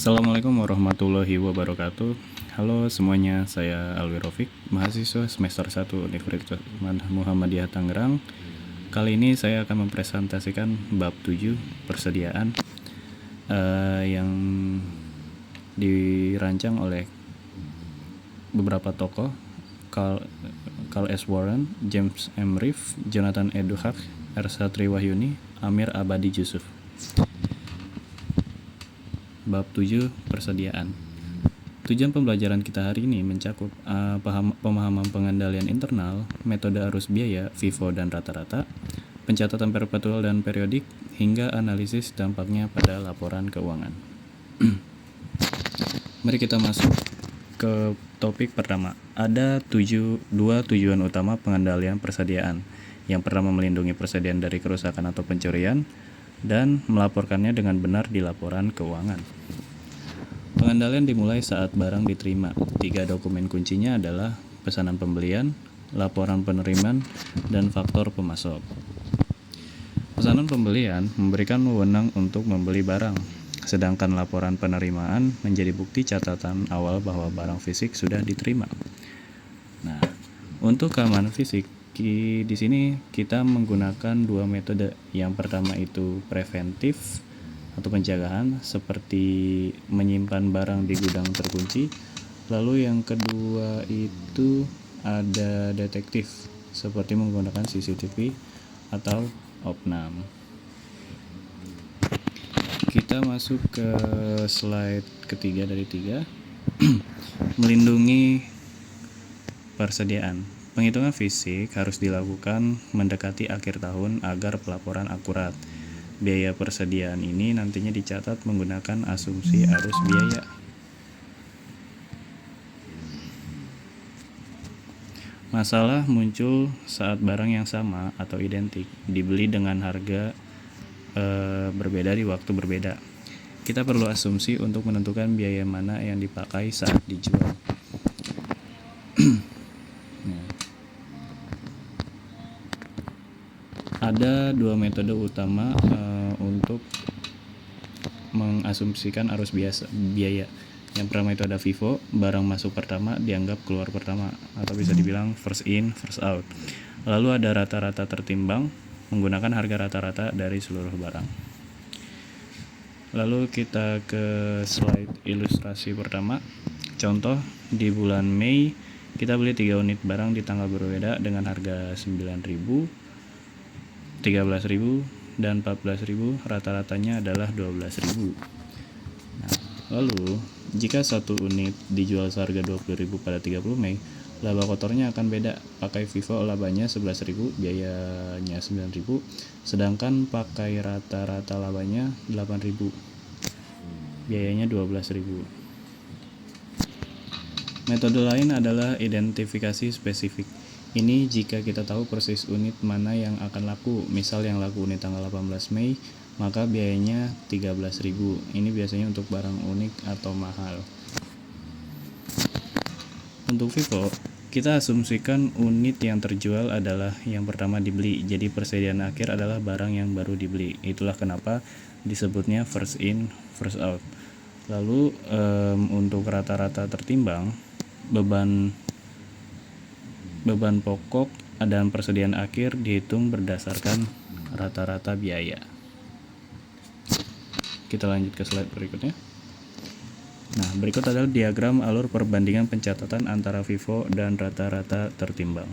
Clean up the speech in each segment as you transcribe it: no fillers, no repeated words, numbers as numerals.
Assalamualaikum warahmatullahi wabarakatuh. Halo semuanya, saya Alwi Rofik, mahasiswa semester 1 Universitas Muhammadiyah Tangerang. Kali ini saya akan mempresentasikan bab 7 persediaan yang dirancang oleh beberapa tokoh, Carl S. Warren, James M. Reeve, Jonathan E. Duhak, Ersa Triwahyuni, Amir Abadi Jusuf. Bab 7 persediaan. Tujuan pembelajaran kita hari ini mencakup pemahaman pengendalian internal, metode arus biaya, FIFO dan rata-rata, pencatatan perpetual dan periodik, hingga analisis dampaknya pada laporan keuangan. Mari kita masuk ke topik pertama. Ada dua tujuan utama pengendalian persediaan. Yang pertama, melindungi persediaan dari kerusakan atau pencurian, dan melaporkannya dengan benar di laporan keuangan. Pengendalian dimulai saat barang diterima. 3 dokumen kuncinya adalah pesanan pembelian, laporan penerimaan, dan faktor pemasok. Pesanan pembelian memberikan wewenang untuk membeli barang, sedangkan laporan penerimaan menjadi bukti catatan awal bahwa barang fisik sudah diterima. Nah, untuk keamanan fisik, di sini kita menggunakan 2 metode. Yang pertama itu preventif atau penjagaan, seperti menyimpan barang di gudang terkunci. Lalu yang kedua itu ada detektif, seperti menggunakan CCTV atau opnam. Kita masuk ke slide ketiga dari 3. Melindungi persediaan. Penghitungan fisik harus dilakukan mendekati akhir tahun agar pelaporan akurat. Biaya persediaan ini nantinya dicatat menggunakan asumsi arus biaya. Masalah muncul saat barang yang sama atau identik dibeli dengan harga berbeda di waktu berbeda. Kita perlu asumsi untuk menentukan biaya mana yang dipakai saat dijual. Ada 2 metode utama untuk mengasumsikan arus biaya. Yang pertama itu ada FIFO, barang masuk pertama dianggap keluar pertama, atau bisa dibilang first in, first out. Lalu ada rata-rata tertimbang, menggunakan harga rata-rata dari seluruh barang. Lalu kita ke slide ilustrasi pertama. Contoh, di bulan Mei kita beli 3 unit barang di tanggal berbeda dengan harga 9.000, 13.000 dan 14.000, rata-ratanya adalah 12.000. Nah, lalu jika satu unit dijual seharga 20.000 pada 30 Mei, laba kotornya akan beda. Pakai FIFO labanya 11.000, biayanya 9.000, sedangkan pakai rata-rata labanya 8.000, biayanya 12.000. Metode lain adalah identifikasi spesifik. Ini jika kita tahu persis unit mana yang akan laku. Misal yang laku unit tanggal 18 Mei, maka biayanya 13.000. Ini biasanya untuk barang unik atau mahal. Untuk FIFO, kita asumsikan unit yang terjual adalah yang pertama dibeli. Jadi persediaan akhir adalah barang yang baru dibeli. Itulah kenapa disebutnya first in, first out. Lalu untuk rata-rata tertimbang, beban pokok dan persediaan akhir dihitung berdasarkan rata-rata biaya. Kita lanjut ke slide berikutnya. Nah, berikut adalah diagram alur perbandingan pencatatan antara FIFO dan rata-rata tertimbang.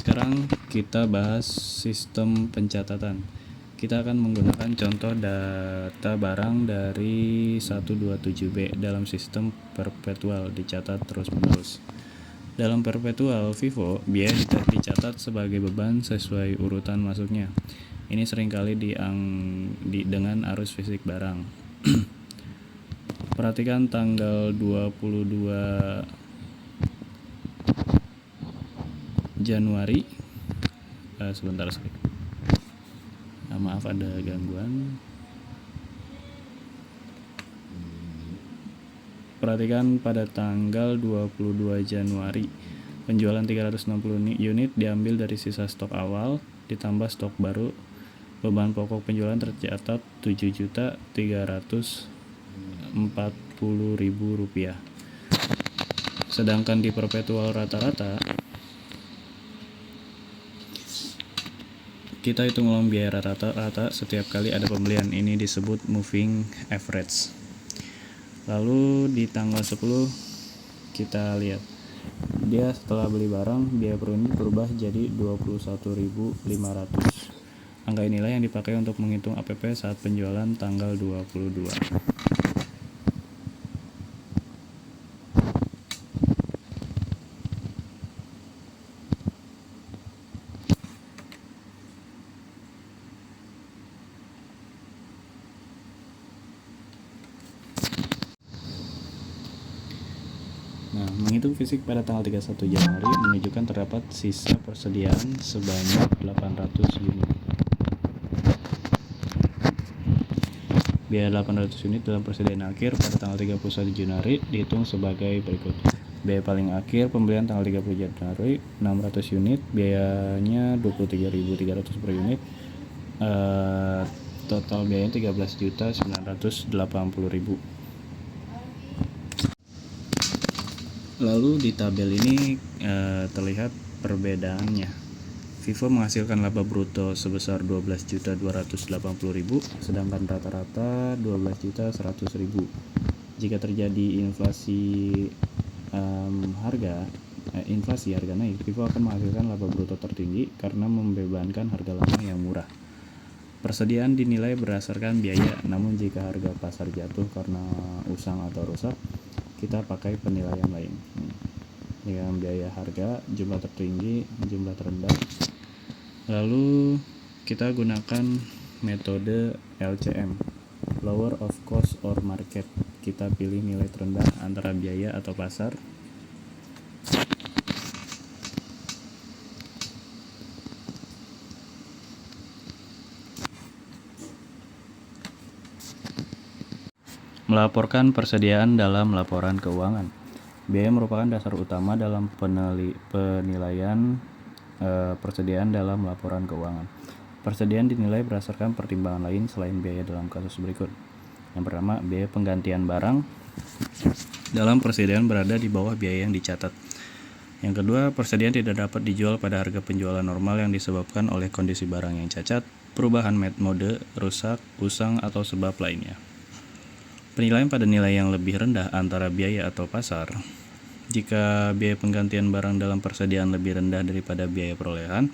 Sekarang kita bahas sistem pencatatan. Kita akan menggunakan contoh data barang dari 127B dalam sistem perpetual, dicatat terus-menerus. Dalam perpetual FIFO, biaya dicatat sebagai beban sesuai urutan masuknya. Ini seringkali dengan arus fisik barang. Perhatikan tanggal 22 Januari. Sebentar. Maaf ada gangguan. Perhatikan pada tanggal 22 Januari, penjualan 360 unit diambil dari sisa stok awal ditambah stok baru Beban pokok penjualan tercatat Rp7.340.000. Sedangkan di perpetual rata-rata kita hitung ulang biaya rata-rata setiap kali ada pembelian. Ini disebut moving average. Lalu di tanggal 10 kita lihat dia setelah beli barang biaya per unit berubah jadi 21.500. Angka inilah yang dipakai untuk menghitung APP saat penjualan tanggal 22. Nah, menghitung fisik pada tanggal 31 Januari menunjukkan terdapat sisa persediaan sebanyak 800 unit. Biaya 800 unit dalam persediaan akhir pada tanggal 31 Januari dihitung sebagai berikut. Biaya paling akhir pembelian tanggal 30 Januari 600 unit, biayanya 23.300 per unit. Total biayanya 13.980.000. Lalu di tabel ini terlihat perbedaannya. Vivo menghasilkan laba bruto sebesar 12.280.000, sedangkan rata-rata 12.100.000. Jika terjadi inflasi harga naik, Vivo akan menghasilkan laba bruto tertinggi karena membebankan harga lama yang murah. Persediaan dinilai berdasarkan biaya, namun jika harga pasar jatuh karena usang atau rusak, kita pakai penilaian lain. Dengan biaya harga, jumlah tertinggi, jumlah terendah. Lalu kita gunakan metode LCM, lower of cost or market. Kita pilih nilai terendah antara biaya atau pasar. Melaporkan persediaan dalam laporan keuangan. Biaya merupakan dasar utama dalam penilaian persediaan dalam laporan keuangan. Persediaan dinilai berdasarkan pertimbangan lain selain biaya dalam kasus berikut. Yang pertama, biaya penggantian barang dalam persediaan berada di bawah biaya yang dicatat. Yang kedua, persediaan tidak dapat dijual pada harga penjualan normal yang disebabkan oleh kondisi barang yang cacat, perubahan mode, rusak, usang, atau sebab lainnya. Penilaian pada nilai yang lebih rendah antara biaya atau pasar. Jika biaya penggantian barang dalam persediaan lebih rendah daripada biaya perolehan,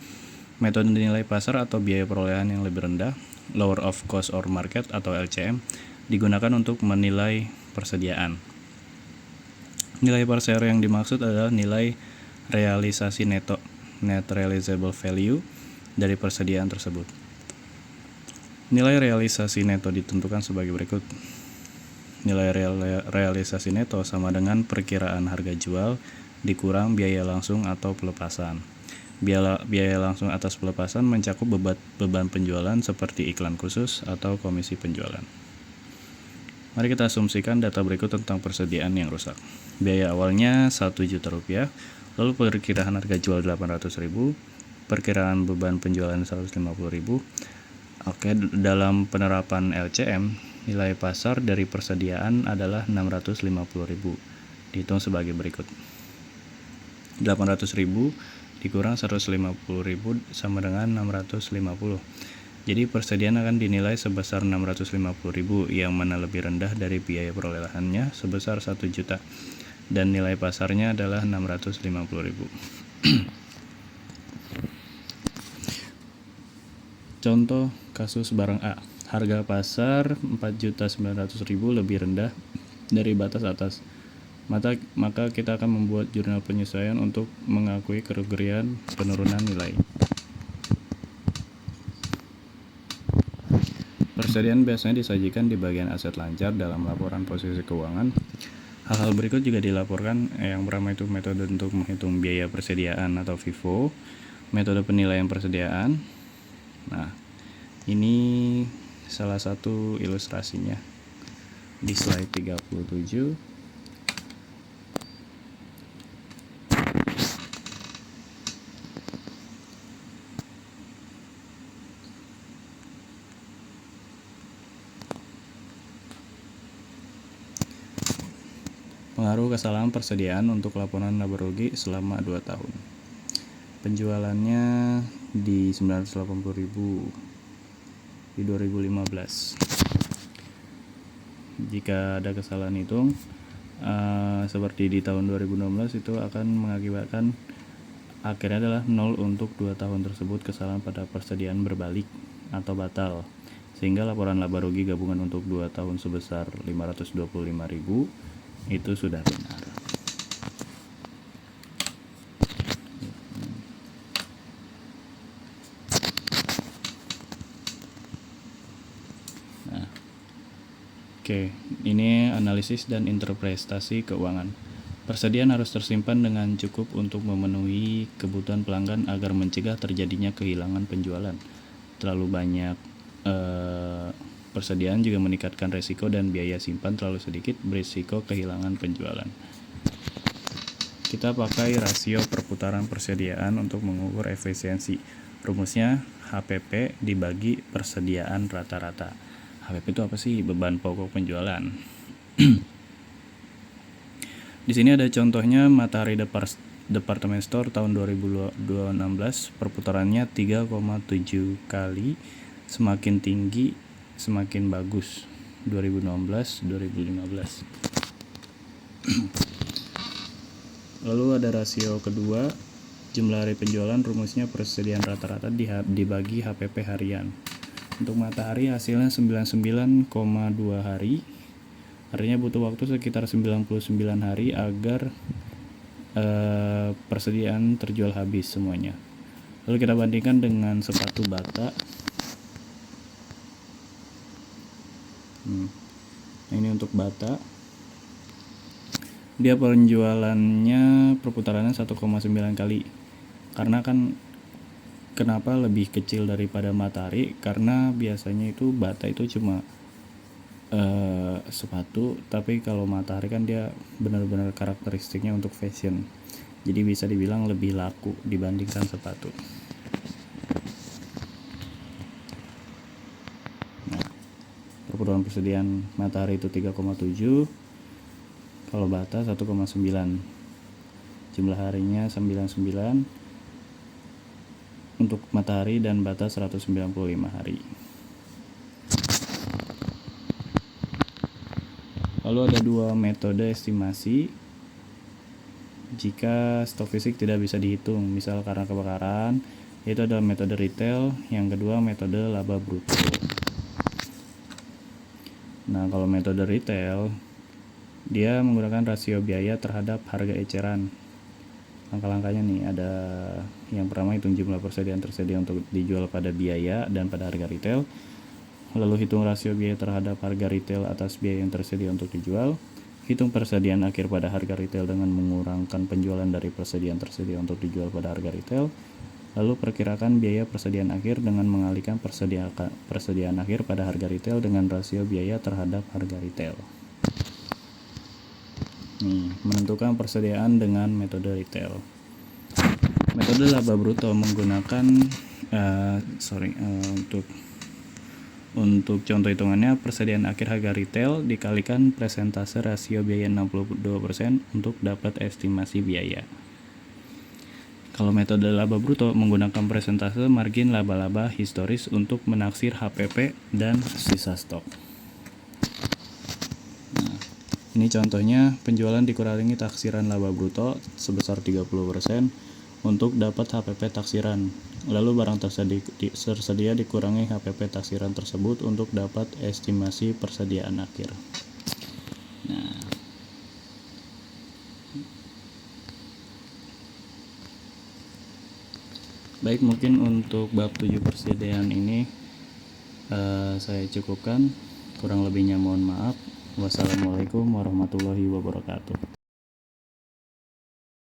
metode nilai pasar atau biaya perolehan yang lebih rendah, lower of cost or market atau LCM, digunakan untuk menilai persediaan. Nilai pasar yang dimaksud adalah nilai realisasi neto, net realizable value, dari persediaan tersebut. Nilai realisasi neto ditentukan sebagai berikut. Nilai realisasi neto sama dengan perkiraan harga jual dikurang biaya langsung atau pelepasan. Biaya langsung atas pelepasan mencakup beban penjualan seperti iklan khusus atau komisi penjualan. Mari kita asumsikan data berikut tentang persediaan yang rusak. Biaya awalnya Rp1.000.000, lalu perkiraan harga jual Rp800.000, perkiraan beban penjualan Rp150.000. Oke, dalam penerapan LCM, nilai pasar dari persediaan adalah Rp650.000. Dihitung sebagai berikut. Rp800.000 dikurang Rp150.000 sama dengan Rp650. Jadi persediaan akan dinilai sebesar Rp650.000, yang mana lebih rendah dari biaya perolehannya sebesar Rp1 juta, dan nilai pasarnya adalah Rp650.000. Contoh kasus barang A. Harga pasar Rp4.900.000 lebih rendah dari batas atas. Maka kita akan membuat jurnal penyesuaian untuk mengakui kerugian penurunan nilai. Persediaan biasanya disajikan di bagian aset lancar dalam laporan posisi keuangan. Hal-hal berikut juga dilaporkan. Yang pertama itu metode untuk menghitung biaya persediaan atau FIFO, metode penilaian persediaan. Nah, ini salah satu ilustrasinya di slide 37. Pengaruh kesalahan persediaan untuk laporan laba rugi selama 2 tahun. Penjualannya di 980.000 di 2015. Jika ada kesalahan hitung seperti di tahun 2016, itu akan mengakibatkan akhirnya adalah 0 untuk 2 tahun tersebut. Kesalahan pada persediaan berbalik atau batal, sehingga laporan laba rugi gabungan untuk 2 tahun sebesar 525.000 itu sudah benar. Nah, oke, ini analisis dan interpretasi keuangan. Persediaan harus tersimpan dengan cukup untuk memenuhi kebutuhan pelanggan agar mencegah terjadinya kehilangan penjualan. Terlalu banyak persediaan juga meningkatkan risiko, dan biaya simpan terlalu sedikit berisiko kehilangan penjualan. Kita pakai rasio perputaran persediaan untuk mengukur efisiensi. Rumusnya HPP dibagi persediaan rata-rata. HPP itu apa sih? Beban pokok penjualan. Di sini ada contohnya Matahari Department Store tahun 2016, perputarannya 3,7 kali, semakin tinggi semakin bagus. 2016-2015. Lalu ada rasio kedua, jumlah hari penjualan, rumusnya persediaan rata-rata dibagi HPP harian. Untuk Matahari hasilnya 99,2 hari. Artinya butuh waktu sekitar 99 hari agar persediaan terjual habis semuanya. Lalu kita bandingkan dengan sepatu bata. Ini untuk bata. Dia penjualannya perputarannya 1,9 kali. Karena kan kenapa lebih kecil daripada Matahari? Karena biasanya itu bata itu cuma sepatu, tapi kalau Matahari kan dia benar-benar karakteristiknya untuk fashion, jadi bisa dibilang lebih laku dibandingkan sepatu. Nah, perputaran persediaan Matahari itu 3,7, kalau bata 1,9, jumlah harinya 99 untuk Matahari, dan bata 195 hari. Lalu ada 2 metode estimasi jika stok fisik tidak bisa dihitung, misal karena kebakaran, yaitu adalah metode retail, yang kedua metode laba bruto. Nah, kalau metode retail, dia menggunakan rasio biaya terhadap harga eceran. Langkah-langkahnya nih, ada yang pertama, hitung jumlah persediaan tersedia untuk dijual pada biaya dan pada harga retail. Lalu hitung rasio biaya terhadap harga retail atas biaya yang tersedia untuk dijual. Hitung persediaan akhir pada harga retail dengan mengurangkan penjualan dari persediaan tersedia untuk dijual pada harga retail. Lalu perkirakan biaya persediaan akhir dengan mengalihkan persediaan akhir pada harga retail dengan rasio biaya terhadap harga retail. Menentukan persediaan dengan metode retail. Metode laba bruto menggunakan untuk contoh hitungannya, persediaan akhir harga retail dikalikan persentase rasio biaya 62% untuk dapat estimasi biaya. Kalau metode laba bruto menggunakan persentase margin laba-laba historis untuk menaksir HPP dan sisa stok. Nah, ini contohnya, penjualan dikurangi taksiran laba bruto sebesar 30% untuk dapat HPP taksiran. Lalu barang tersedia dikurangi HPP taksiran tersebut untuk dapat estimasi persediaan akhir. Nah, baik, mungkin untuk bab 7 persediaan ini saya cukupkan. Kurang lebihnya mohon maaf. Wassalamualaikum warahmatullahi wabarakatuh.